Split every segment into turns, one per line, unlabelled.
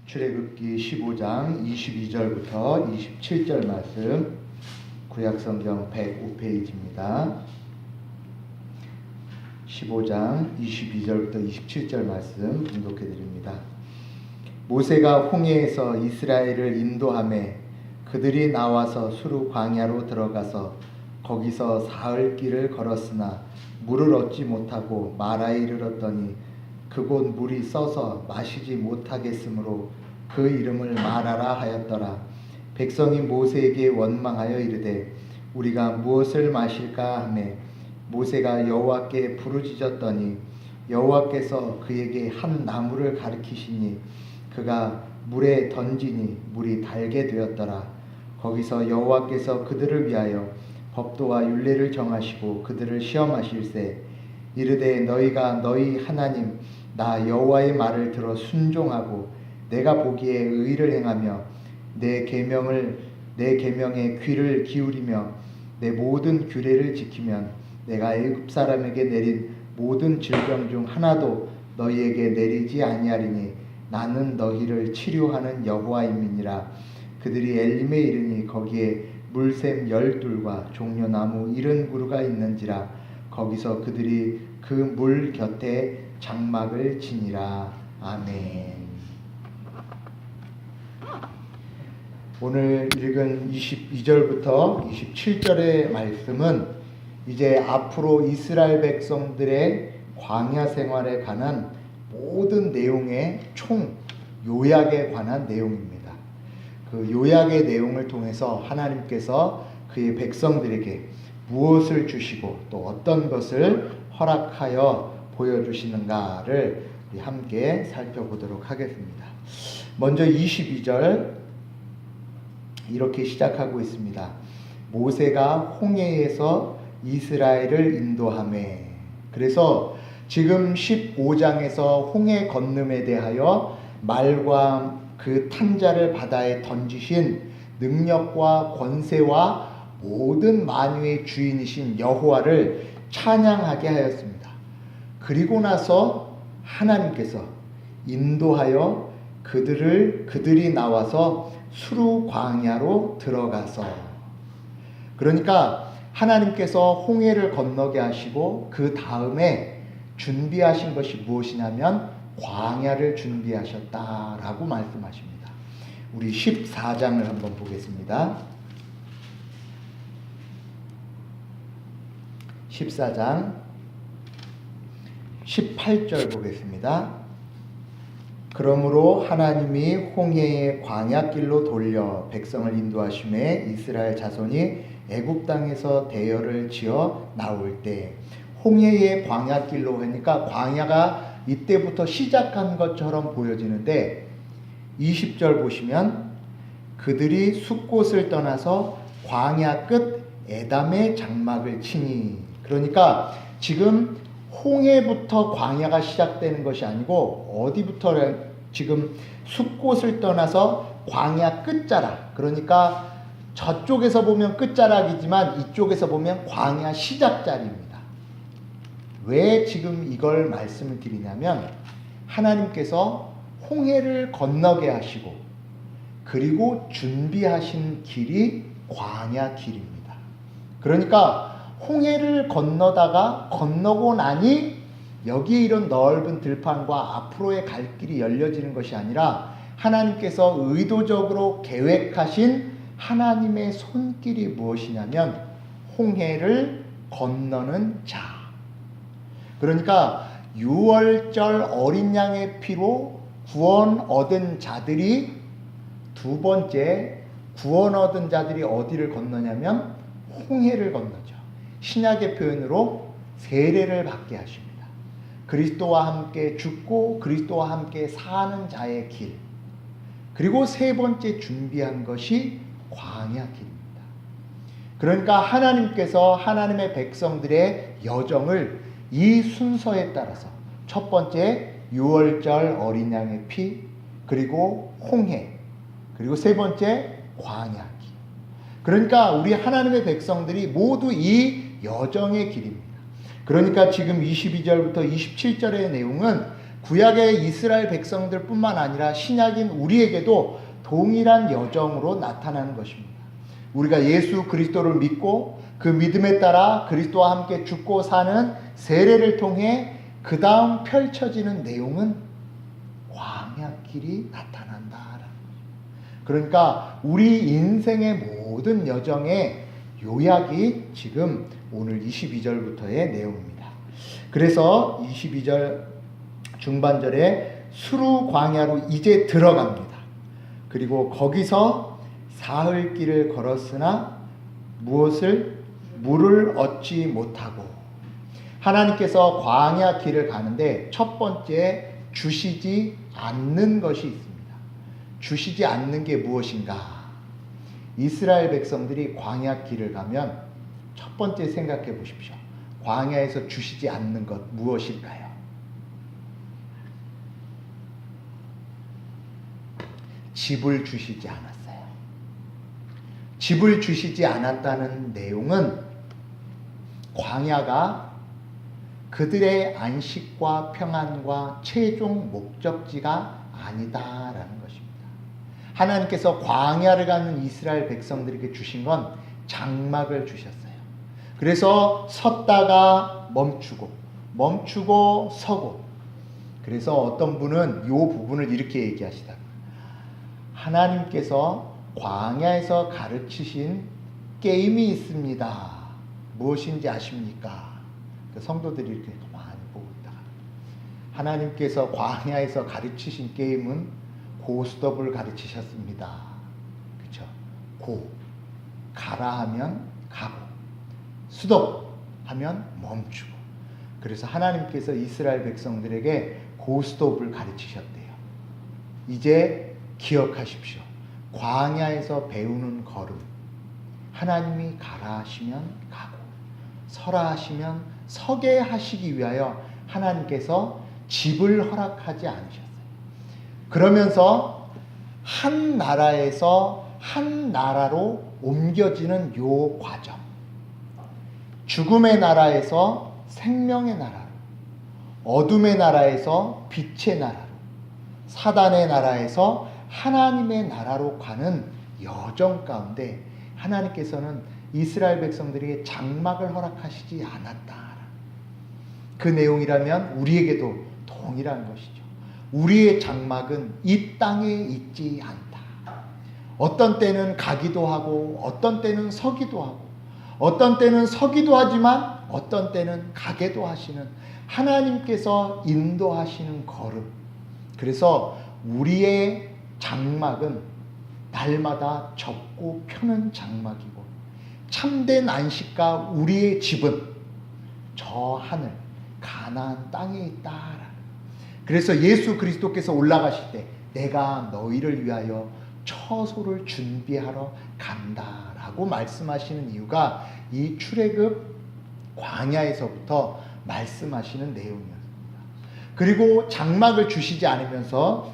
출애굽기 15장 22절부터 27절 말씀, 구약성경 105페이지입니다. 15장 22절부터 27절 말씀 봉독해 드립니다. 모세가 홍해에서 이스라엘을 인도하매 그들이 나와서 수르 광야로 들어가서 거기서 사흘 길을 걸었으나 물을 얻지 못하고 마라에 이르렀더니 그곳 물이 써서 마시지 못하겠으므로 그 이름을 마라라 하였더라. 백성이 모세에게 원망하여 이르되 우리가 무엇을 마실까 하매 모세가 여호와께 부르짖었더니 여호와께서 그에게 한 나무를 가리키시니 그가 물에 던지니 물이 달게 되었더라. 거기서 여호와께서 그들을 위하여 법도와 율례를 정하시고 그들을 시험하실세 이르되 너희가 너희 하나님 나 여호와의 말을 들어 순종하고 내가 보기에 의를 행하며 내 계명에 귀를 기울이며 내 모든 규례를 지키면 내가 애굽 사람에게 내린 모든 질병 중 하나도 너희에게 내리지 아니하리니 나는 너희를 치료하는 여호와임이니라. 그들이 엘림에 이르니 거기에 물샘 12과 종려나무 70그루가 있는지라. 거기서 그들이 그 물 곁에 장막을 치니라. 아멘. 오늘 읽은 22절부터 27절의 말씀은 이제 앞으로 이스라엘 백성들의 광야 생활에 관한 모든 내용의 총 요약에 관한 내용입니다. 그 요약의 내용을 통해서 하나님께서 그의 백성들에게 무엇을 주시고 또 어떤 것을 허락하여 보여주시는가를 함께 살펴보도록 하겠습니다. 먼저 22절 이렇게 시작하고 있습니다. 모세가 홍해에서 이스라엘을 인도하매. 그래서 지금 15장에서 홍해 건넌에 대하여 말과 그 탄자를 바다에 던지신 능력과 권세와 모든 만유의 주인이신 여호와를 찬양하게 하였습니다. 그리고 나서 하나님께서 인도하여 그들이 나와서 수르 광야로 들어가서, 그러니까 하나님께서 홍해를 건너게 하시고 그 다음에 준비하신 것이 무엇이냐면 광야를 준비하셨다라고 말씀하십니다. 우리 14장을 한번 보겠습니다. 14장 18절 보겠습니다. 그러므로 하나님이 홍해의 광야길로 돌려 백성을 인도하심에 이스라엘 자손이 애굽 땅에서 대열을 지어 나올 때, 홍해의 광야길로 하니까 광야가 이때부터 시작한 것처럼 보여지는데 20절 보시면 그들이 숫곳을 떠나서 광야 끝 에담의 장막을 치니, 그러니까 지금 홍해부터 광야가 시작되는 것이 아니고 어디부터 지금 숫곳을 떠나서 광야 끝자락, 그러니까 저쪽에서 보면 끝자락이지만 이쪽에서 보면 광야 시작자리입니다. 왜 지금 이걸 말씀을 드리냐면 하나님께서 홍해를 건너게 하시고 그리고 준비하신 길이 광야 길입니다. 그러니까 홍해를 건너고 나니 여기에 이런 넓은 들판과 앞으로의 갈 길이 열려지는 것이 아니라 하나님께서 의도적으로 계획하신 하나님의 손길이 무엇이냐면 홍해를 건너는 자. 그러니까 유월절 어린 양의 피로 구원 얻은 자들이, 두 번째 구원 얻은 자들이 어디를 건너냐면 홍해를 건너죠. 신약의 표현으로 세례를 받게 하십니다. 그리스도와 함께 죽고 그리스도와 함께 사는 자의 길. 그리고 세 번째 준비한 것이 광야 길입니다. 그러니까 하나님께서 하나님의 백성들의 여정을 이 순서에 따라서 첫 번째 유월절 어린 양의 피, 그리고 홍해, 그리고 세 번째 광야 길. 그러니까 우리 하나님의 백성들이 모두 이 여정의 길입니다. 그러니까 지금 22절부터 27절의 내용은 구약의 이스라엘 백성들뿐만 아니라 신약인 우리에게도 동일한 여정으로 나타나는 것입니다. 우리가 예수 그리스도를 믿고 그 믿음에 따라 그리스도와 함께 죽고 사는 세례를 통해 그 다음 펼쳐지는 내용은 광야길이 나타난다라는 거예요. 그러니까 우리 인생의 모든 여정의 요약이 지금 오늘 22절부터의 내용입니다. 그래서 22절 중반절에 수루 광야로 이제 들어갑니다. 그리고 거기서 사흘 길을 걸었으나 물을 얻지 못하고, 하나님께서 광야 길을 가는데 첫 번째 주시지 않는 것이 있습니다. 주시지 않는 게 무엇인가? 이스라엘 백성들이 광야 길을 가면 첫 번째 생각해 보십시오. 광야에서 주시지 않는 것 무엇일까요? 집을 주시지 않았어요. 집을 주시지 않았다는 내용은 광야가 그들의 안식과 평안과 최종 목적지가 아니다라는 것입니다. 하나님께서 광야를 가는 이스라엘 백성들에게 주신 건 장막을 주셨어요. 그래서 섰다가 멈추고 서고. 그래서 어떤 분은 이 부분을 이렇게 얘기하시다. 하나님께서 광야에서 가르치신 게임이 있습니다. 무엇인지 아십니까? 성도들이 이렇게 많이 보고 있다가, 하나님께서 광야에서 가르치신 게임은 고스톱을 가르치셨습니다. 그렇죠? 가라 하면 가고, 스톱 하면 멈추고. 그래서 하나님께서 이스라엘 백성들에게 고스톱을 가르치셨대요. 이제 기억하십시오. 광야에서 배우는 걸음, 하나님이 가라 하시면 가고 서라 하시면 서게 하시기 위하여 하나님께서 집을 허락하지 않으셨어요. 그러면서 한 나라에서 한 나라로 옮겨지는 요 과정, 죽음의 나라에서 생명의 나라로, 어둠의 나라에서 빛의 나라로, 사단의 나라에서 하나님의 나라로 가는 여정 가운데 하나님께서는 이스라엘 백성들에게 장막을 허락하시지 않았다. 그 내용이라면 우리에게도 동일한 것이죠. 우리의 장막은 이 땅에 있지 않다. 어떤 때는 가기도 하고 어떤 때는 서기도 하고 어떤 때는 서기도 하지만 어떤 때는 가게도 하시는 하나님께서 인도하시는 걸음. 그래서 우리의 장막은 날마다 접고 펴는 장막이고, 참된 안식과 우리의 집은 저 하늘 가나안 땅에 있다. 그래서 예수 그리스도께서 올라가실 때 내가 너희를 위하여 처소를 준비하러 간다라고 말씀하시는 이유가 이 출애굽 광야에서부터 말씀하시는 내용이었습니다. 그리고 장막을 주시지 않으면서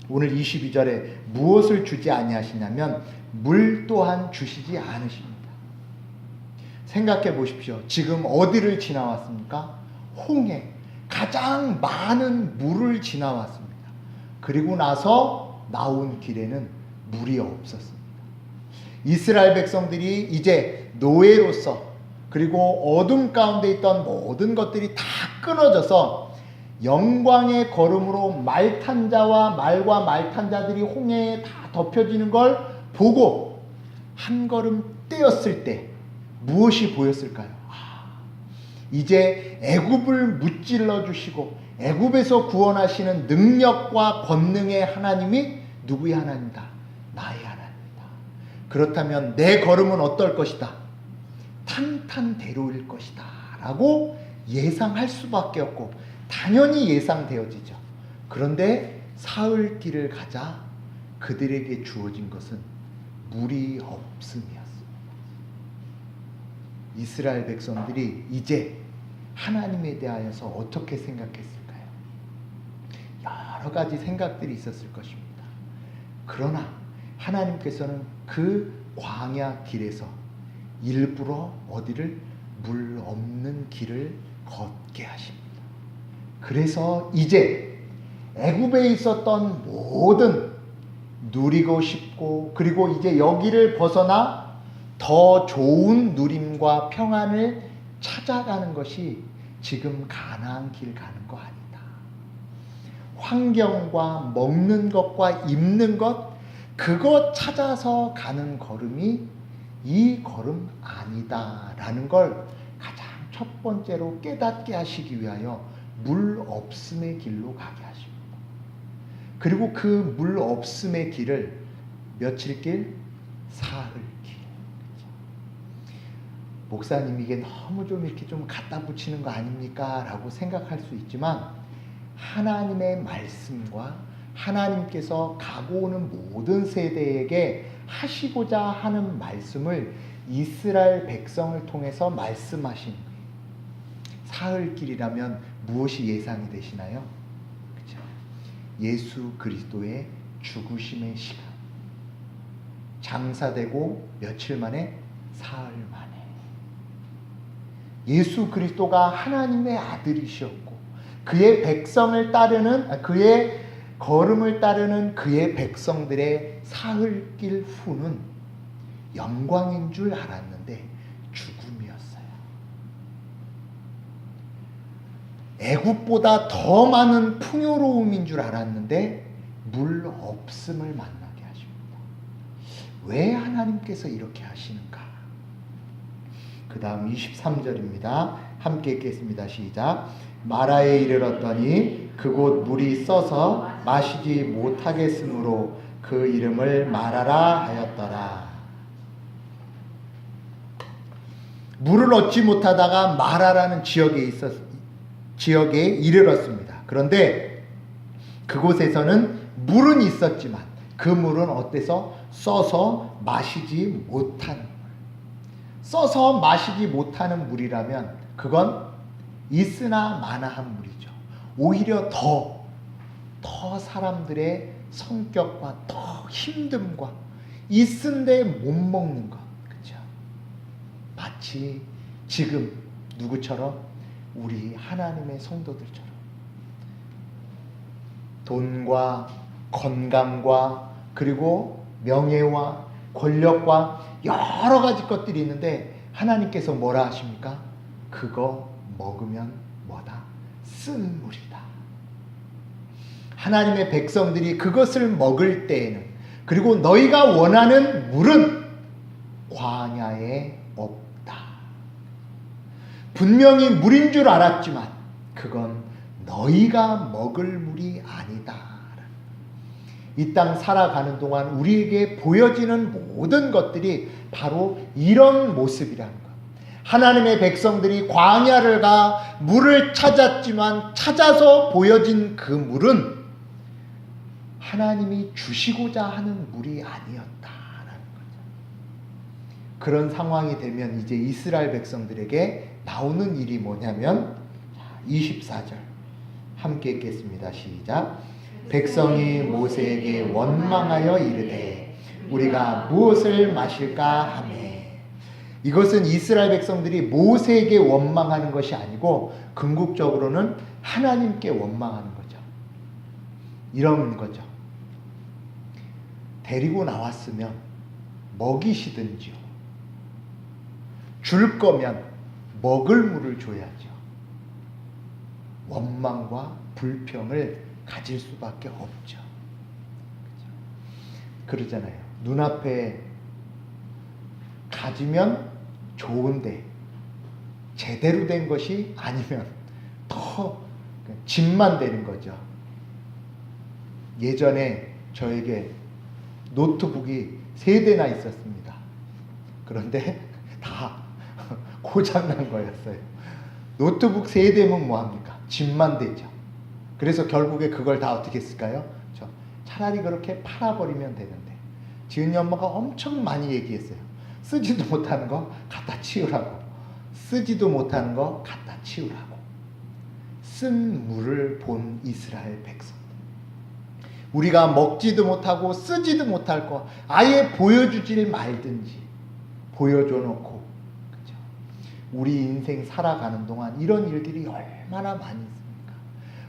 오늘 22절에 무엇을 주지 아니하시냐면 물 또한 주시지 않으십니다. 생각해 보십시오. 지금 어디를 지나왔습니까? 홍해, 가장 많은 물을 지나왔습니다. 그리고 나서 나온 길에는 물이 없었습니다. 이스라엘 백성들이 이제 노예로서, 그리고 어둠 가운데 있던 모든 것들이 다 끊어져서 영광의 걸음으로 말 탄 자와 말과 말 탄 자들이 홍해에 다 덮여지는 걸 보고 한 걸음 떼었을 때 무엇이 보였을까요? 이제 애굽을 무찔러 주시고 애굽에서 구원하시는 능력과 권능의 하나님이 누구의 하나님이다? 나의 하나님이다. 그렇다면 내 걸음은 어떨 것이다? 탄탄대로일 것이다 라고 예상할 수밖에 없고 당연히 예상되어지죠. 그런데 사흘 길을 가자 그들에게 주어진 것은 물이 없음이었습니다. 이스라엘 백성들이 이제 하나님에 대하여서 어떻게 생각했을까요? 여러 가지 생각들이 있었을 것입니다. 그러나 하나님께서는 그 광야 길에서 일부러 어디를 물 없는 길을 걷게 하십니다. 그래서 이제 애굽에 있었던 모든 누리고 싶고 그리고 이제 여기를 벗어나 더 좋은 누림과 평안을 찾아가는 것이 지금 가나안 길 가는 거 아니다. 환경과 먹는 것과 입는 것 그것 찾아서 가는 걸음이 이 걸음 아니다라는 걸 가장 첫 번째로 깨닫게 하시기 위하여 물 없음의 길로 가게 하십니다. 그리고 그 물 없음의 길을 며칠 길? 사흘 길. 목사님 이게 너무 좀 이렇게 좀 갖다 붙이는 거 아닙니까? 라고 생각할 수 있지만 하나님의 말씀과 하나님께서 가고 오는 모든 세대에게 하시고자 하는 말씀을 이스라엘 백성을 통해서 말씀하신 거예요. 사흘길이라면 무엇이 예상이 되시나요? 그렇죠? 예수 그리스도의 죽으심의 시간. 장사되고 며칠 만에? 사흘 만에. 예수 그리스도가 하나님의 아들이셨고 그의 백성을 따르는 그의 걸음을 따르는 그의 백성들의 사흘길 후는 영광인 줄 알았는데 죽음이었어요. 애굽보다 더 많은 풍요로움인 줄 알았는데 물 없음을 만나게 하십니다. 왜 하나님께서 이렇게 하시는가? 그 다음 23절입니다. 함께 읽겠습니다. 시작. 마라에 이르렀더니 그곳 물이 써서 마시지 못하겠으므로 그 이름을 마라라 하였더라. 물을 얻지 못하다가 마라라는 지역에 이르렀습니다. 그런데 그곳에서는 물은 있었지만 그 물은 어때서? 써서 마시지 못하는 물. 써서 마시지 못하는 물이라면 그건 있으나 마나한 물이죠. 오히려 더 사람들의 성격과 더 힘듦과 있은데 못 먹는 것. 그렇죠? 마치 지금 누구처럼? 우리 하나님의 성도들처럼 돈과 건강과 그리고 명예와 권력과 여러 가지 것들이 있는데 하나님께서 뭐라 하십니까? 그거 먹으면 뭐다? 쓴 물이다. 하나님의 백성들이 그것을 먹을 때에는 그리고 너희가 원하는 물은 광야에 없다. 분명히 물인 줄 알았지만 그건 너희가 먹을 물이 아니다. 이 땅 살아가는 동안 우리에게 보여지는 모든 것들이 바로 이런 모습이라는 것. 하나님의 백성들이 광야를 가 물을 찾았지만 찾아서 보여진 그 물은 하나님이 주시고자 하는 물이 아니었다라는 거죠. 그런 상황이 되면 이제 이스라엘 백성들에게 나오는 일이 뭐냐면 24절 함께 읽겠습니다. 시작. 백성이 모세에게 원망하여 이르되 우리가 무엇을 마실까 하매. 이것은 이스라엘 백성들이 모세에게 원망하는 것이 아니고 궁극적으로는 하나님께 원망하는 거죠. 이런 거죠. 데리고 나왔으면 먹이시든지요. 줄 거면 먹을 물을 줘야죠. 원망과 불평을 가질 수밖에 없죠. 그러잖아요. 눈앞에 가지면 좋은데 제대로 된 것이 아니면 더 짐만 되는 거죠. 예전에 저에게 노트북이 3대나 있었습니다. 그런데 다 고장난 거였어요. 노트북 3대면 뭐합니까? 짐만 되죠. 그래서 결국에 그걸 다 어떻게 했을까요? 차라리 그렇게 팔아버리면 되는데 지은이 엄마가 엄청 많이 얘기했어요. 쓰지도 못하는 거 갖다 치우라고. 쓰지도 못하는 거 갖다 치우라고. 쓴 물을 본 이스라엘 백성. 우리가 먹지도 못하고 쓰지도 못할 거 아예 보여주질 말든지 보여줘 놓고, 그죠? 우리 인생 살아가는 동안 이런 일들이 얼마나 많이 있습니까?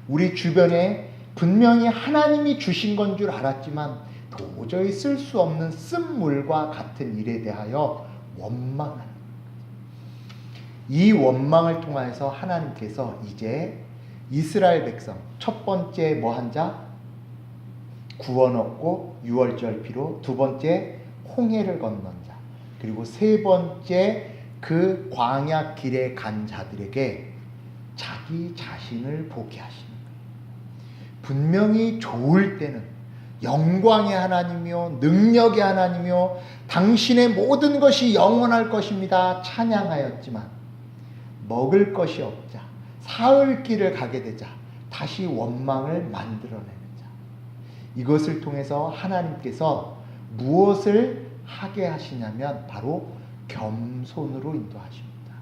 우리 주변에 분명히 하나님이 주신 건 줄 알았지만 도저히 쓸 수 없는 쓴물과 같은 일에 대하여 원망하는 거예요. 이 원망을 통해서 하나님께서 이제 이스라엘 백성 첫 번째 뭐 한 자? 구원 얻고 유월절 피로, 두 번째 홍해를 건넌 자, 그리고 세 번째 그 광야 길에 간 자들에게 자기 자신을 보게 하시는 거예요. 분명히 좋을 때는 영광의 하나님이요 능력의 하나님이요 당신의 모든 것이 영원할 것입니다 찬양하였지만 먹을 것이 없자 사흘 길을 가게 되자 다시 원망을 만들어내는 자, 이것을 통해서 하나님께서 무엇을 하게 하시냐면 바로 겸손으로 인도하십니다.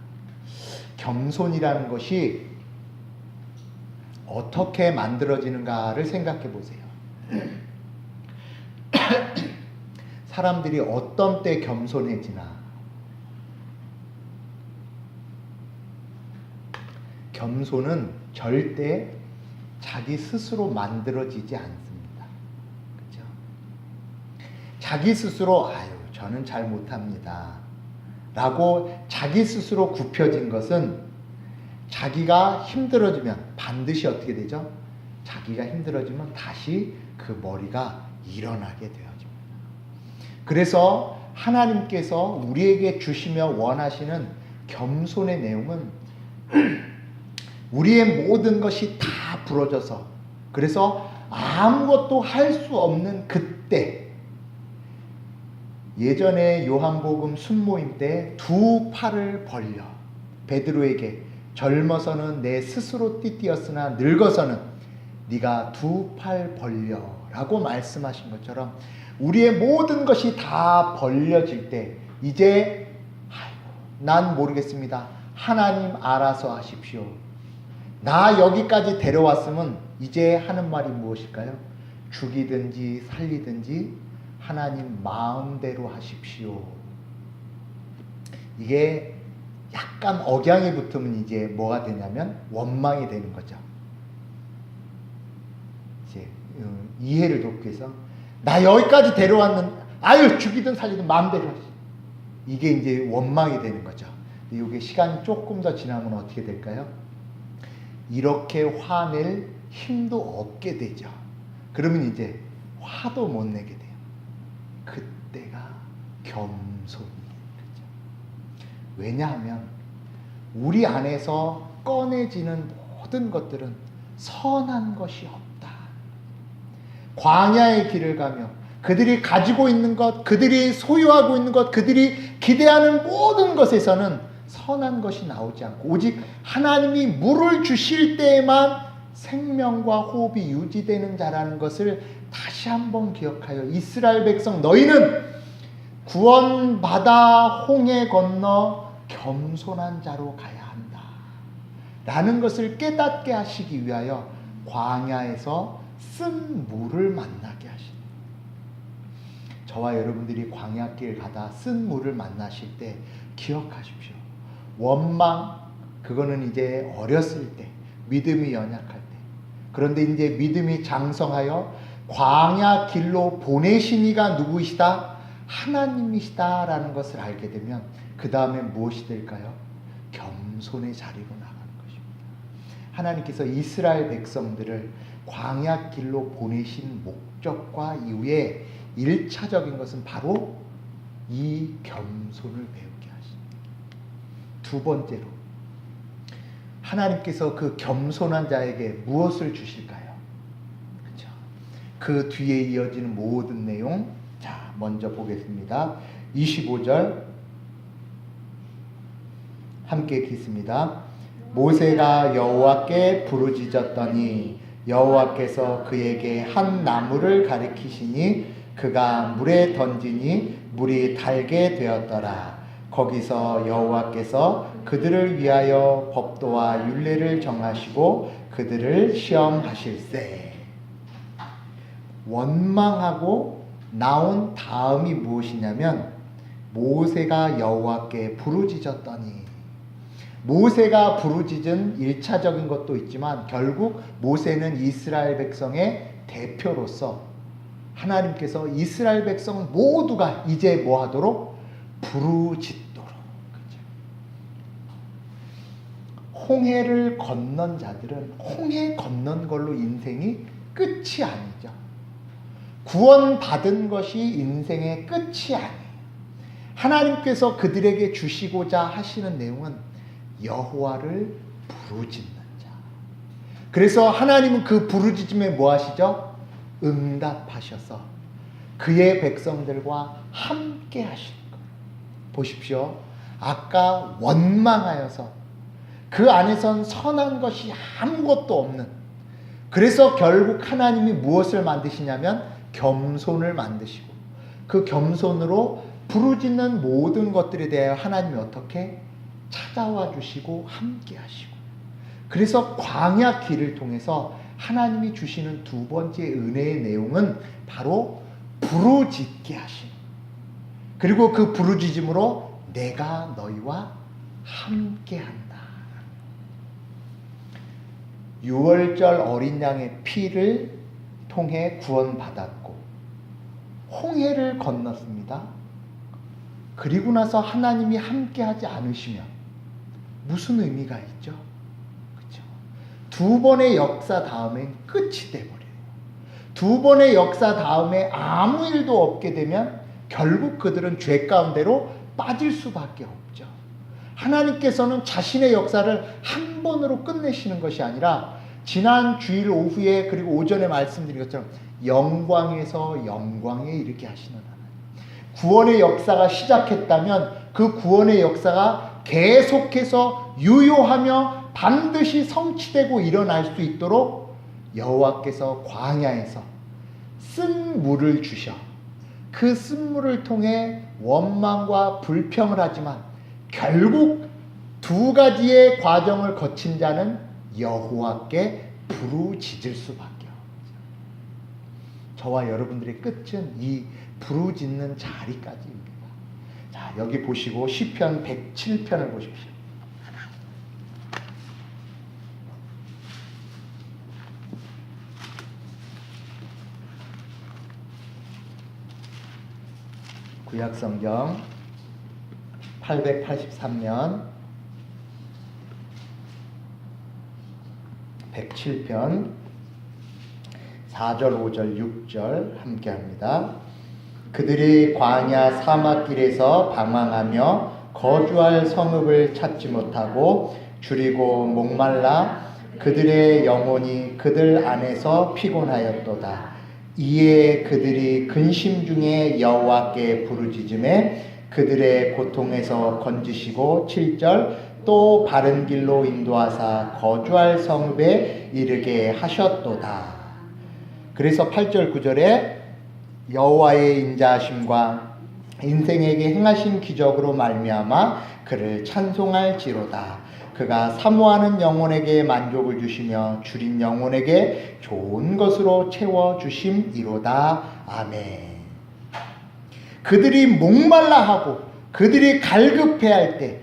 겸손이라는 것이 어떻게 만들어지는가를 생각해 보세요. 사람들이 어떤 때 겸손해지나? 겸손은 절대 자기 스스로 만들어지지 않습니다. 그렇죠? 자기 스스로 저는 잘 못합니다 라고 자기 스스로 굽혀진 것은 자기가 힘들어지면 반드시 어떻게 되죠? 자기가 힘들어지면 다시 그 머리가 일어나게 되어집니다. 그래서 하나님께서 우리에게 주시며 원하시는 겸손의 내용은 우리의 모든 것이 다 부러져서 그래서 아무것도 할 수 없는 그때, 예전에 요한복음 순모임 때 두 팔을 벌려 베드로에게 젊어서는 내 스스로 띠띠었으나 늙어서는 네가 두 팔 벌려 라고 말씀하신 것처럼 우리의 모든 것이 다 벌려질 때 이제 난 모르겠습니다. 하나님 알아서 하십시오. 나 여기까지 데려왔으면 이제 하는 말이 무엇일까요? 죽이든지 살리든지 하나님 마음대로 하십시오. 이게 약간 억양이 붙으면 이제 뭐가 되냐면 원망이 되는 거죠. 이제 이해를 돕기 위해서 나 여기까지 데려왔는데 죽이든 살리든 마음대로 하시. 이게 이제 원망이 되는 거죠. 이게 시간이 조금 더 지나면 어떻게 될까요? 이렇게 화낼 힘도 없게 되죠. 그러면 이제 화도 못 내게 돼요. 그때가 겸손이에요. 그렇죠? 왜냐하면 우리 안에서 꺼내지는 모든 것들은 선한 것이 없다. 광야의 길을 가며 그들이 가지고 있는 것, 그들이 소유하고 있는 것, 그들이 기대하는 모든 것에서는 선한 것이 나오지 않고 오직 하나님이 물을 주실 때에만 생명과 호흡이 유지되는 자라는 것을 다시 한번 기억하여 이스라엘 백성 너희는 구원받아 홍해 건너 겸손한 자로 가야 한다 라는 것을 깨닫게 하시기 위하여 광야에서 쓴 물을 만나게 하십니다. 저와 여러분들이 광야길 가다 쓴 물을 만나실 때 기억하십시오. 원망, 그거는 이제 어렸을 때, 믿음이 연약할 때. 그런데 이제 믿음이 장성하여 광야 길로 보내신 이가 누구이시다? 하나님이시다라는 것을 알게 되면 그 다음에 무엇이 될까요? 겸손의 자리로 나가는 것입니다. 하나님께서 이스라엘 백성들을 광야 길로 보내신 목적과 이후에 1차적인 것은 바로 이 겸손을 배우게 하십니다. 두 번째로 하나님께서 그 겸손한 자에게 무엇을 주실까요? 그렇죠? 그 뒤에 이어지는 모든 내용, 자 먼저 보겠습니다. 25절 함께 읽겠습니다. 모세가 여호와께 부르짖었더니 여호와께서 그에게 한 나무를 가리키시니 그가 물에 던지니 물이 달게 되었더라. 거기서 여호와께서 그들을 위하여 법도와 율례를 정하시고 그들을 시험하실세. 원망하고 나온 다음이 무엇이냐면 모세가 여호와께 부르짖었더니 모세가 부르짖은 1차적인 것도 있지만 결국 모세는 이스라엘 백성의 대표로서 하나님께서 이스라엘 백성 모두가 이제 뭐 하도록? 부르짖도록. 그죠? 홍해를 건넌 자들은 홍해 건넌 걸로 인생이 끝이 아니죠. 구원받은 것이 인생의 끝이 아니에요. 하나님께서 그들에게 주시고자 하시는 내용은 여호와를 부르짖는 자. 그래서 하나님은 그 부르짖음에 뭐 하시죠? 응답하셔서 그의 백성들과 함께 하시는 거예요. 보십시오. 아까 원망하여서 그 안에선 선한 것이 아무것도 없는, 그래서 결국 하나님이 무엇을 만드시냐면 겸손을 만드시고 그 겸손으로 부르짖는 모든 것들에 대하여 하나님이 어떻게 찾아와 주시고 함께 하시고, 그래서 광야 길을 통해서 하나님이 주시는 두 번째 은혜의 내용은 바로 부르짖게 하시는, 그리고 그 부르짖음으로 내가 너희와 함께 한다. 유월절 어린 양의 피를 통해 구원받았고 홍해를 건넜습니다. 그리고 나서 하나님이 함께 하지 않으시면 무슨 의미가 있죠? 그렇죠? 두 번의 역사 다음엔 끝이 돼버려요. 두 번의 역사 다음에 아무 일도 없게 되면 결국 그들은 죄 가운데로 빠질 수밖에 없죠. 하나님께서는 자신의 역사를 한 번으로 끝내시는 것이 아니라 지난 주일 오후에 그리고 오전에 말씀드린 것처럼 영광에서 영광에 이르게 하시는 하나님. 구원의 역사가 시작했다면 그 구원의 역사가 계속해서 유효하며 반드시 성취되고 일어날 수 있도록 여호와께서 광야에서 쓴 물을 주셔 그 쓴 물을 통해 원망과 불평을 하지만 결국 두 가지의 과정을 거친 자는 여호와께 부르짖을 수밖에 없죠. 저와 여러분들의 끝은 이 부르짖는 자리까지입니다. 자, 여기 보시고 시편 107편을 보십시오. 구약성경 883년 107편 4절 5절 6절 함께합니다. 그들이 광야 사막길에서 방황하며 거주할 성읍을 찾지 못하고 주리고 목말라 그들의 영혼이 그들 안에서 피곤하였도다. 이에 그들이 근심 중에 여호와께 부르짖음에 그들의 고통에서 건지시고 7절 또 바른 길로 인도하사 거주할 성읍에 이르게 하셨도다. 그래서 8절 9절에 여호와의 인자하심과 인생에게 행하신 기적으로 말미암아 그를 찬송할지로다. 그가 사모하는 영혼에게 만족을 주시며 줄인 영혼에게 좋은 것으로 채워주심이로다. 아멘. 그들이 목말라하고 그들이 갈급해할 때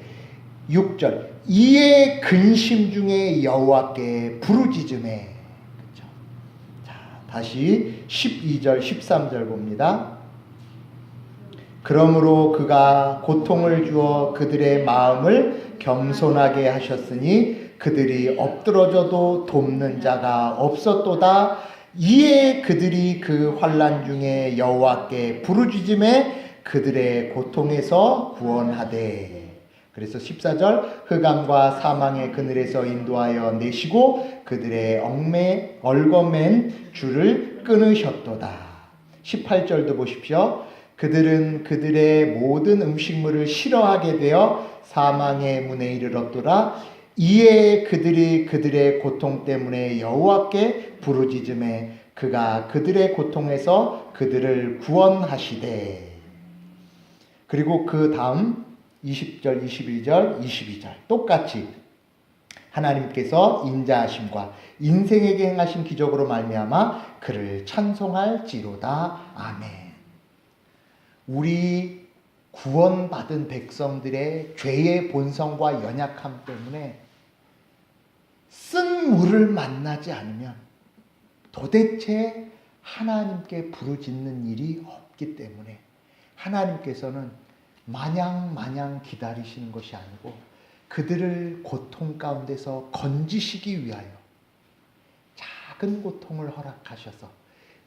6절 이에 근심 중에 여호와께 부르짖음에. 그렇죠? 자, 다시 12절 13절 봅니다. 그러므로 그가 고통을 주어 그들의 마음을 겸손하게 하셨으니 그들이 엎드러져도 돕는 자가 없었도다. 이에 그들이 그 환난 중에 여호와께 부르짖음에 그들의 고통에서 구원하되. 그래서 14절 흑암과 사망의 그늘에서 인도하여 내시고 그들의 얽어맨 줄을 끊으셨도다. 18절도 보십시오. 그들은 그들의 모든 음식물을 싫어하게 되어 사망의 문에 이르렀더라. 이에 그들이 그들의 고통 때문에 여호와께 부르짖음에 그가 그들의 고통에서 그들을 구원하시되. 그리고 그 다음 20절, 21절, 22절 똑같이 하나님께서 인자하심과 인생에게 행하신 기적으로 말미암아 그를 찬송할지로다. 아멘. 우리 구원받은 백성들의 죄의 본성과 연약함 때문에 쓴 물을 만나지 않으면 도대체 하나님께 부르짖는 일이 없기 때문에 하나님께서는 마냥 기다리시는 것이 아니고 그들을 고통 가운데서 건지시기 위하여 작은 고통을 허락하셔서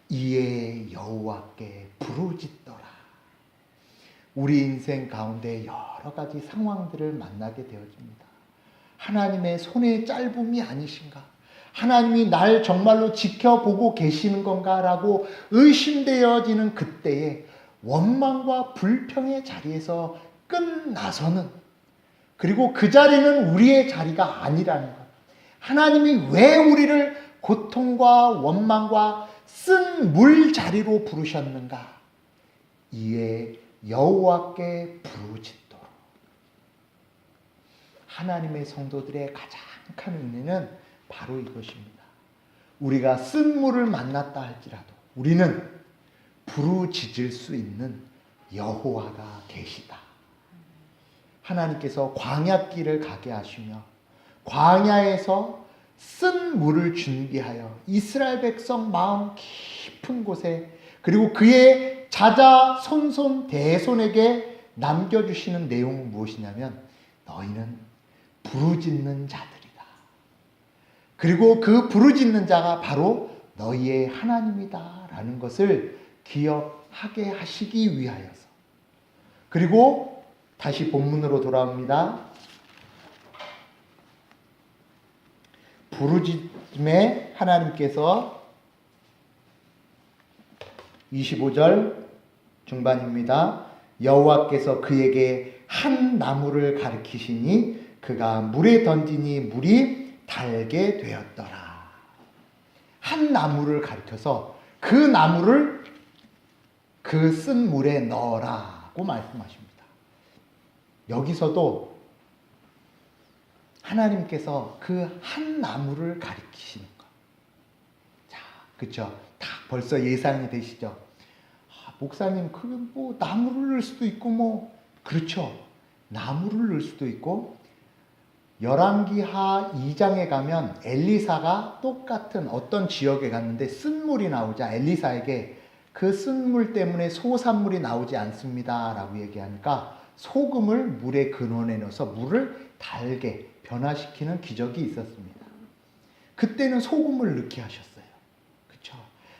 이에 여호와께 부르짖더라. 우리 인생 가운데 여러 가지 상황들을 만나게 되어집니다. 하나님의 손의 짧음이 아니신가? 하나님이 날 정말로 지켜보고 계시는 건가? 라고 의심되어지는 그때에 원망과 불평의 자리에서 끝나서는, 그리고 그 자리는 우리의 자리가 아니라는 것. 하나님이 왜 우리를 고통과 원망과 쓴 물 자리로 부르셨는가? 이에 여호와께 부르짖도록. 하나님의 성도들의 가장 큰 은혜는 바로 이것입니다. 우리가 쓴 물을 만났다 할지라도 우리는 부르짖을 수 있는 여호와가 계시다. 하나님께서 광야길을 가게 하시며 광야에서 쓴 물을 준비하여 이스라엘 백성 마음 깊은 곳에, 그리고 그의 자자 손손 대손에게 남겨주시는 내용은 무엇이냐면 너희는 부르짖는 자들이다. 그리고 그 부르짖는 자가 바로 너희의 하나님이다 라는 것을 기억하게 하시기 위하여서. 그리고 다시 본문으로 돌아옵니다. 부르짖음에 하나님께서 25절 중반입니다. 여호와께서 그에게 한 나무를 가리키시니 그가 물에 던지니 물이 달게 되었더라. 한 나무를 가리켜서 그 나무를 그 쓴 물에 넣어라고 말씀하십니다. 여기서도 하나님께서 그 한 나무를 가리키시는 것. 자, 그렇죠? 다 벌써 예상이 되시죠? 목사님, 그게 뭐 나무를 넣을 수도 있고 그렇죠. 나무를 넣을 수도 있고, 열왕기하 2장에 가면 엘리사가 똑같은 어떤 지역에 갔는데 쓴물이 나오자 엘리사에게 그 쓴물 때문에 소산물이 나오지 않습니다 라고 얘기하니까 소금을 물의 근원에 넣어서 물을 달게 변화시키는 기적이 있었습니다. 그때는 소금을 넣게 하셨어요. 그렇죠?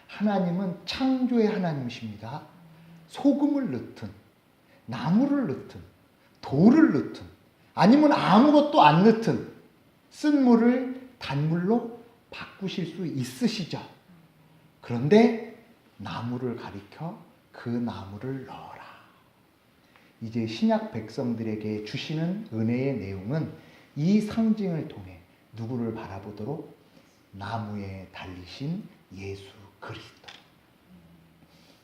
하나님은 창조의 하나님이십니다. 소금을 넣든 나무를 넣든 돌을 넣든 아니면 아무것도 안 넣든 쓴 물을 단물로 바꾸실 수 있으시죠. 그런데 나무를 가리켜 그 나무를 넣어라. 이제 신약 백성들에게 주시는 은혜의 내용은 이 상징을 통해 누구를 바라보도록? 나무에 달리신 예수 그리스도.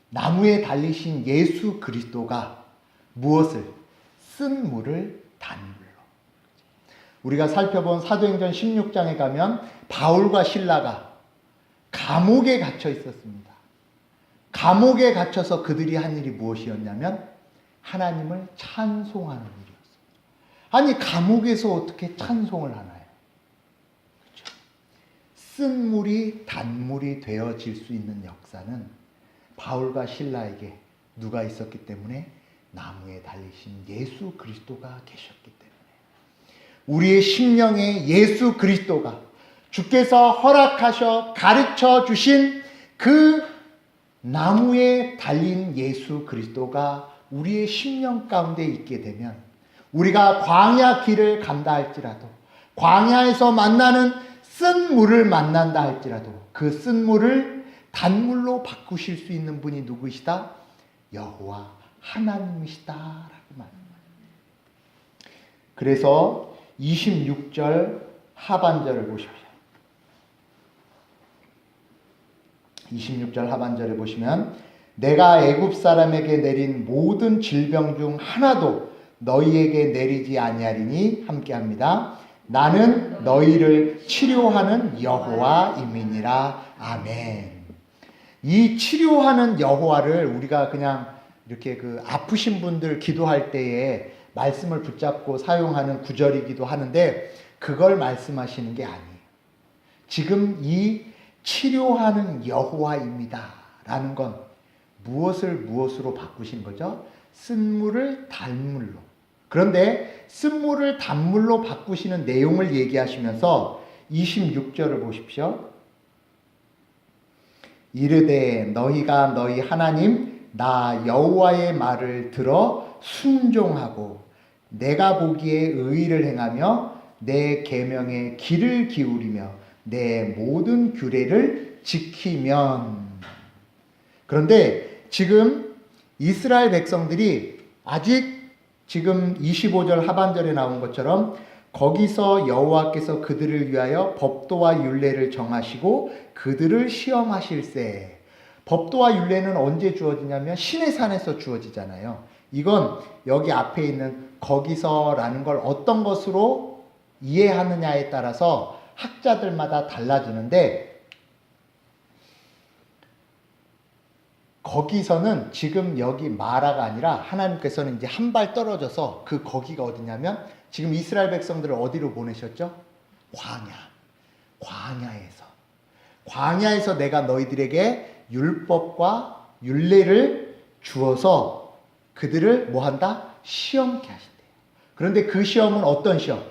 나무에 달리신 예수 그리스도가 무엇을? 쓴 물을 단물로. 우리가 살펴본 사도행전 16장에 가면 바울과 실라가 감옥에 갇혀 있었습니다. 감옥에 갇혀서 그들이 한 일이 무엇이었냐면 하나님을 찬송하는 일이었어요. 아니, 감옥에서 어떻게 찬송을 하나요? 그렇죠? 쓴 물이 단물이 되어질 수 있는 역사는 바울과 실라에게 누가 있었기 때문에? 나무에 달리신 예수 그리스도가 계셨기 때문에. 우리의 심령에 예수 그리스도가, 주께서 허락하셔 가르쳐 주신 그 나무에 달린 예수 그리스도가 우리의 심령 가운데 있게 되면 우리가 광야 길을 간다 할지라도, 광야에서 만나는 쓴 물을 만난다 할지라도 그 쓴 물을 단물로 바꾸실 수 있는 분이 누구시다? 여호와 하나님이시다 라고 말합니다. 그래서 26절 하반절을 보십시오. 26절 하반절에 보시면 내가 애굽 사람에게 내린 모든 질병 중 하나도 너희에게 내리지 아니하리니 함께합니다. 나는 너희를 치료하는 여호와임이니라. 아멘. 이 치료하는 여호와를 우리가 그냥 이렇게 그 아프신 분들 기도할 때에 말씀을 붙잡고 사용하는 구절이기도 하는데 그걸 말씀하시는 게 아니에요. 지금 이 치료하는 여호와입니다 라는 건 무엇을 무엇으로 바꾸신 거죠? 쓴물을 단물로. 그런데 쓴물을 단물로 바꾸시는 내용을 얘기하시면서 26절을 보십시오. 이르되 너희가 너희 하나님 나 여호와의 말을 들어 순종하고 내가 보기에 의를 행하며 내 계명에 귀를 기울이며 내 모든 규례를 지키면. 그런데 지금 이스라엘 백성들이 아직 지금 25절 하반절에 나온 것처럼 거기서 여호와께서 그들을 위하여 법도와 율례를 정하시고 그들을 시험하실세. 법도와 율례는 언제 주어지냐면 시내산에서 주어지잖아요. 이건 여기 앞에 있는 거기서라는 걸 어떤 것으로 이해하느냐에 따라서 학자들마다 달라지는데, 거기서는 지금 여기 마라가 아니라 하나님께서는 이제 한 발 떨어져서 그 거기가 어디냐면 지금 이스라엘 백성들을 어디로 보내셨죠? 광야에서 내가 너희들에게 율법과 율례를 주어서 그들을 뭐 한다? 시험케 하신대요. 그런데 그 시험은 어떤 시험?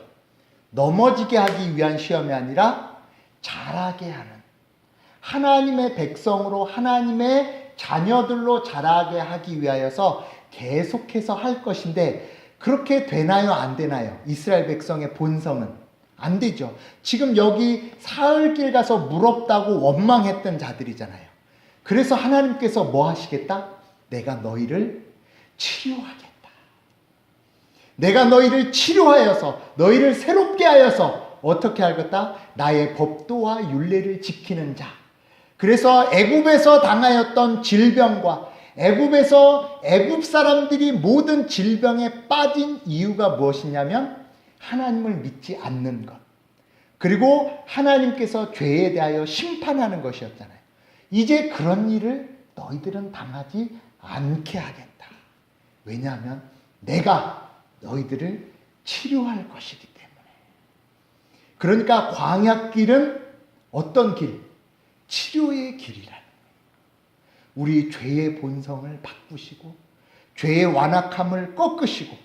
넘어지게 하기 위한 시험이 아니라 자라게 하는, 하나님의 백성으로 하나님의 자녀들로 자라게 하기 위하여서 계속해서 할 것인데, 그렇게 되나요? 안 되나요? 이스라엘 백성의 본성은 안 되죠. 지금 여기 사흘길 가서 물 없다고 원망했던 자들이잖아요. 그래서 하나님께서 뭐 하시겠다? 내가 너희를 치료하겠다. 내가 너희를 치료하여서 너희를 새롭게 하여서 어떻게 하겠다? 나의 법도와 율례를 지키는 자. 그래서 애굽에서 당하였던 질병과 애굽에서 애굽 사람들이 모든 질병에 빠진 이유가 무엇이냐면 하나님을 믿지 않는 것, 그리고 하나님께서 죄에 대하여 심판하는 것이었잖아요. 이제 그런 일을 너희들은 당하지 않게 하겠다. 왜냐하면 내가 너희들을 치료할 것이기 때문에. 그러니까 광야길은 어떤 길? 치료의 길이라는 거예요. 우리 죄의 본성을 바꾸시고 죄의 완악함을 꺾으시고,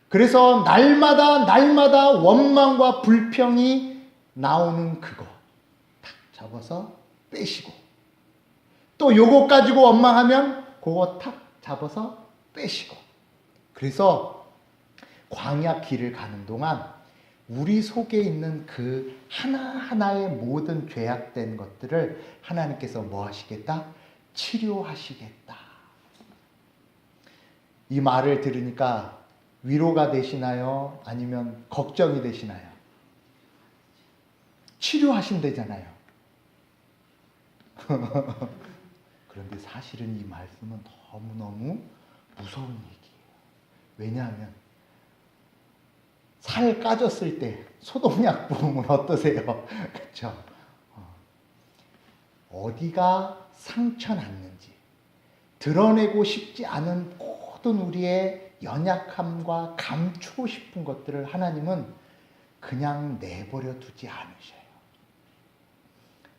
그래서 날마다 원망과 불평이 나오는 그거 탁 잡아서 빼시고, 또 요거 가지고 원망하면 그거 탁 잡아서 빼시고. 그래서 광야 길을 가는 동안 우리 속에 있는 그 하나하나의 모든 죄악된 것들을 하나님께서 뭐 하시겠다? 치료하시겠다. 이 말을 들으니까 위로가 되시나요? 아니면 걱정이 되시나요? 치료하신대잖아요. 그런데 사실은 이 말씀은 너무너무 무서운 얘기예요. 왜냐하면 살 까졌을 때 소독약 부으면 어떠세요? 그렇죠? 어디가 상처 났는지 드러내고 싶지 않은 모든 우리의 연약함과 감추고 싶은 것들을 하나님은 그냥 내버려 두지 않으셔요.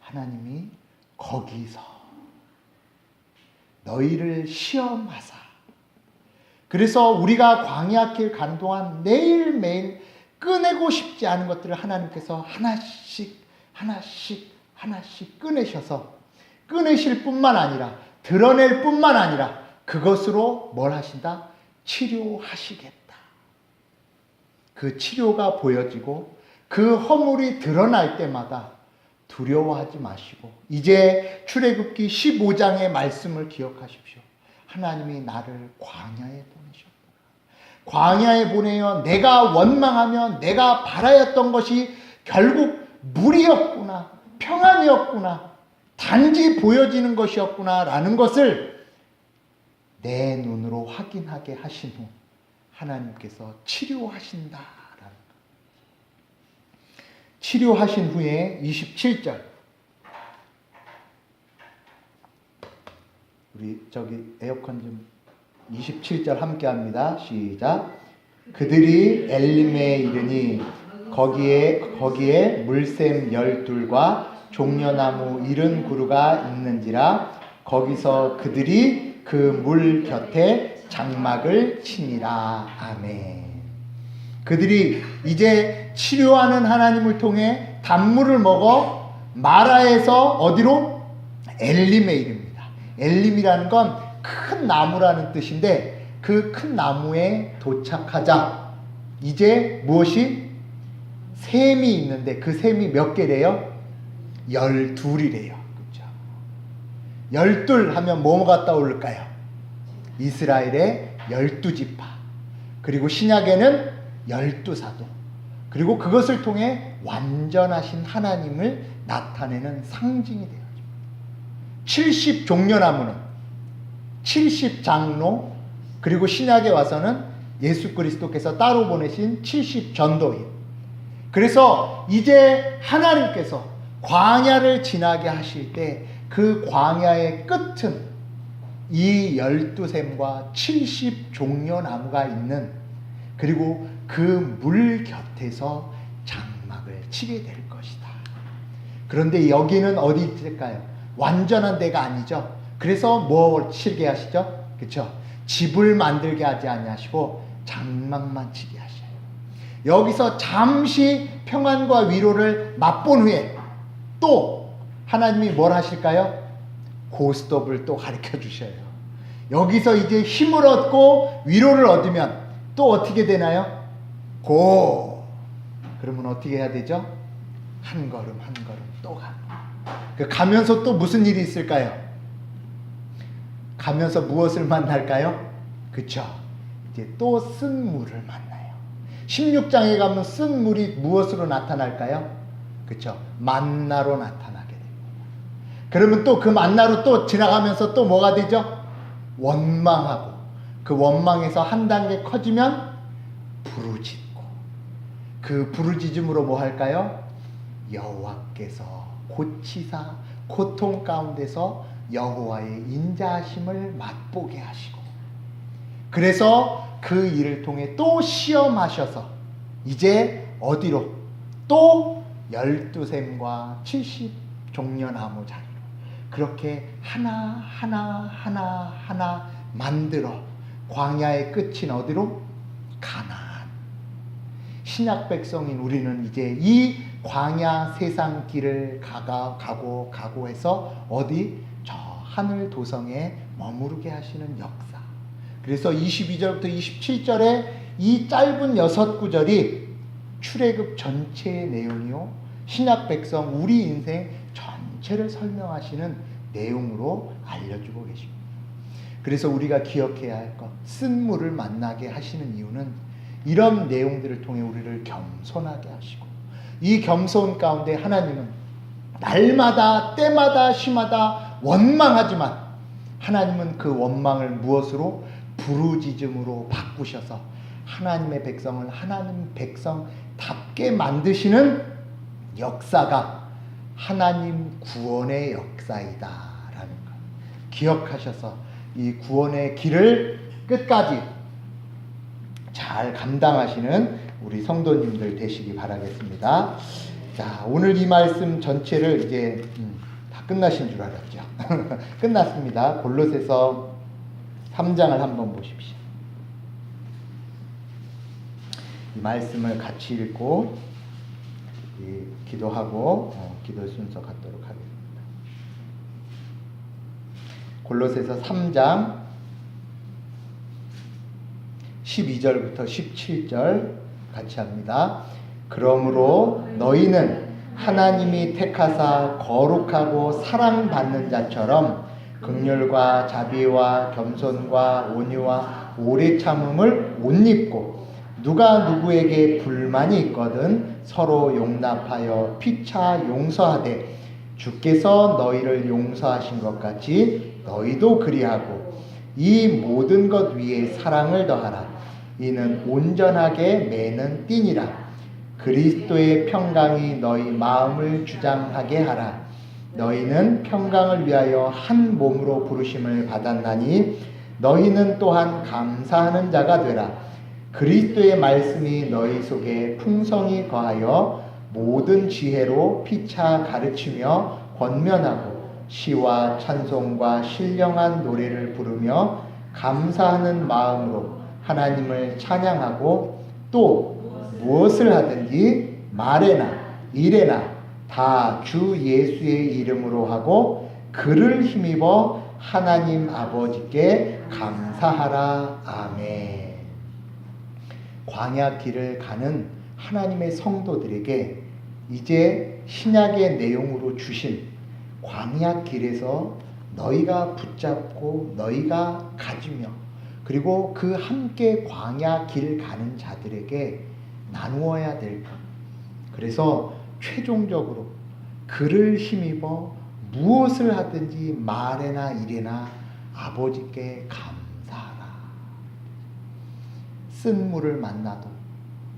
하나님이 거기서 너희를 시험하사, 그래서 우리가 광야길 간 동안 매일매일 꺼내고 싶지 않은 것들을 하나님께서 하나씩 꺼내셔서, 꺼내실 뿐만 아니라 드러낼 뿐만 아니라 그것으로 뭘 하신다? 치료하시겠다. 그 치료가 보여지고 그 허물이 드러날 때마다 두려워하지 마시고, 이제 출애굽기 15장의 말씀을 기억하십시오. 하나님이 나를 광야에 보내셨구나. 광야에 보내어 내가 원망하며 내가 바라였던 것이 결국 물이었구나, 평안이었구나, 단지 보여지는 것이었구나 라는 것을 내 눈으로 확인하게 하신 후 하나님께서 치료하신다라는 것. 치료하신 후에 27절, 우리 저기 에어컨 좀 27절 함께 합니다. 시작. 그들이 엘림에 이르니 거기에 물샘 12과 종려나무 70그루가 있는지라. 거기서 그들이 그 물 곁에 장막을 치니라. 아멘. 그들이 이제 치료하는 하나님을 통해 단물을 먹어 마라에서 어디로? 엘림에 이릅니다. 엘림이라는 건 큰 나무라는 뜻인데, 그 큰 나무에 도착하자 이제 무엇이? 샘이 있는데 그 샘이 몇 개래요? 12이래요. 그렇죠? 12 하면 뭐가 떠오를까요? 이스라엘의 12지파, 그리고 신약에는 12사도, 그리고 그것을 통해 완전하신 하나님을 나타내는 상징이 되어집니다. 70 종려나무는 70 장로, 그리고 신약에 와서는 예수 그리스도께서 따로 보내신 70 전도인. 그래서 이제 하나님께서 광야를 지나게 하실 때 그 광야의 끝은 이 12샘과 70 종려나무가 있는, 그리고 그 물 곁에서 장막을 치게 될 것이다. 그런데 여기는 어디 있을까요? 완전한 데가 아니죠. 그래서 뭐 치게 하시죠? 그렇죠? 집을 만들게 하지 아니하시고 장막만 치게 하셔요. 여기서 잠시 평안과 위로를 맛본 후에 또 하나님이 뭘 하실까요? 고스톱을 또 가르쳐 주셔요. 여기서 이제 힘을 얻고 위로를 얻으면 또 어떻게 되나요? 그러면 어떻게 해야 되죠? 한 걸음 한 걸음 또 가면서 또 무슨 일이 있을까요? 가면서 무엇을 만날까요? 그쵸? 이제 또 쓴 물을 만나요. 16장에 가면 쓴 물이 무엇으로 나타날까요? 그쵸? 만나로 나타나게 됩니다. 그러면 또 그 만나로 또 지나가면서 또 뭐가 되죠? 원망하고, 그 원망에서 한 단계 커지면 부르짖고, 그 부르짖음으로 뭐 할까요? 여호와께서 고치사 고통 가운데서 여호와의 인자하심을 맛보게 하시고, 그래서 그 일을 통해 또 시험하셔서 이제 어디로? 또 12샘과 70 종려나무 자리로 그렇게 하나 만들어 광야의 끝인 어디로? 가나안. 신약 백성인 우리는 이제 이 광야 세상 길을 가고 해서 어디? 저 하늘 도성에 머무르게 하시는 역사. 그래서 22절부터 27절에 이 짧은 6구절이 출애굽 전체의 내용이요, 신약 백성 우리 인생 전체를 설명하시는 내용으로 알려주고 계십니다. 그래서 우리가 기억해야 할 것, 쓴 물을 만나게 하시는 이유는 이런 내용들을 통해 우리를 겸손하게 하시고, 이 겸손 가운데 하나님은 날마다 때마다 시마다 원망하지만 하나님은 그 원망을 무엇으로? 부르짖음으로 바꾸셔서 하나님의 백성을 하나님 백성답게 만드시는 역사가 하나님 구원의 역사이다라는 것 기억하셔서 이 구원의 길을 끝까지 잘 감당하시는 우리 성도님들 되시기 바라겠습니다. 자, 오늘 이 말씀 전체를 이제 다 끝나신 줄 알았죠. 끝났습니다. 골로새서 3장을 한번 보십시오. 이 말씀을 같이 읽고 기도하고 기도 순서 갖도록 하겠습니다. 골로새서 3장 12절부터 17절 같이 합니다. 그러므로 너희는 하나님이 택하사 거룩하고 사랑받는 자처럼 긍휼과 자비와 겸손과 온유와 오래 참음을 옷 입고, 누가 누구에게 불만이 있거든 서로 용납하여 피차 용서하되 주께서 너희를 용서하신 것 같이 너희도 그리하고, 이 모든 것 위에 사랑을 더하라. 이는 온전하게 매는 띠니라. 그리스도의 평강이 너희 마음을 주장하게 하라. 너희는 평강을 위하여 한 몸으로 부르심을 받았나니 너희는 또한 감사하는 자가 되라. 그리스도의 말씀이 너희 속에 풍성히 거하여 모든 지혜로 피차 가르치며 권면하고 시와 찬송과 신령한 노래를 부르며 감사하는 마음으로 하나님을 찬양하고 또 무엇을 하든지 말에나 일에나 다 주 예수의 이름으로 하고 그를 힘입어 하나님 아버지께 감사하라. 아멘. 광야 길을 가는 하나님의 성도들에게 이제 신약의 내용으로 주신 광야 길에서 너희가 붙잡고 너희가 가지며 그리고 그 함께 광야 길 가는 자들에게 나누어야 될 것. 그래서 최종적으로 그를 힘입어 무엇을 하든지 말에나 일에나 아버지께 감사하라. 쓴 물을 만나도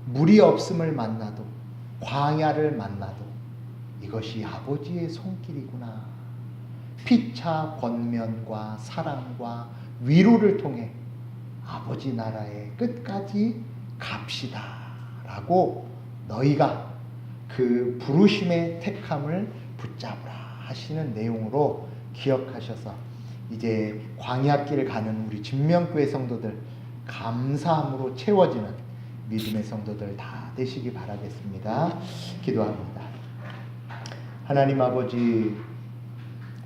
물이 없음을 만나도 광야를 만나도 이것이 아버지의 손길이구나. 피차 권면과 사랑과 위로를 통해 아버지 나라의 끝까지 갑시다 라고 너희가 그 부르심의 택함을 붙잡으라 하시는 내용으로 기억하셔서 이제 광야길 가는 우리 진명교회 성도들 감사함으로 채워지는 믿음의 성도들 다 되시기 바라겠습니다. 기도합니다. 하나님 아버지,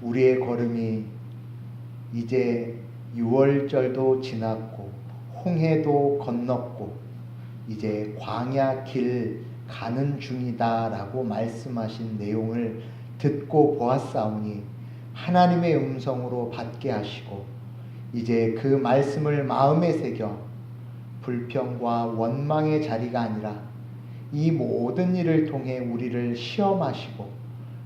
우리의 걸음이 이제 6월절도 지났고 홍해도 건넜고 이제 광야 길 가는 중이다라고 말씀하신 내용을 듣고 보았사오니 하나님의 음성으로 받게 하시고 이제 그 말씀을 마음에 새겨 불평과 원망의 자리가 아니라 이 모든 일을 통해 우리를 시험하시고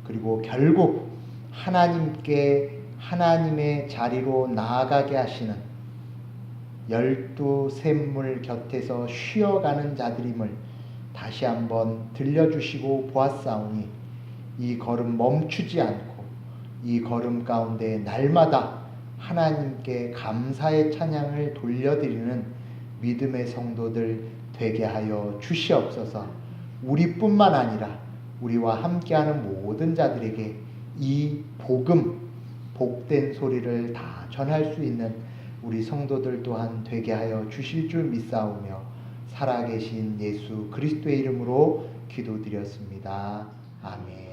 그리고 결국 하나님께 하나님의 자리로 나아가게 하시는 12 샘물 곁에서 쉬어가는 자들임을 다시 한번 들려주시고 보았사오니 이 걸음 멈추지 않고 이 걸음 가운데 날마다 하나님께 감사의 찬양을 돌려드리는 믿음의 성도들 되게 하여 주시옵소서. 우리뿐만 아니라 우리와 함께하는 모든 자들에게 이 복음, 복된 소리를 다 전할 수 있는 우리 성도들 또한 되게 하여 주실 줄 믿사오며 살아계신 예수 그리스도의 이름으로 기도드렸습니다. 아멘.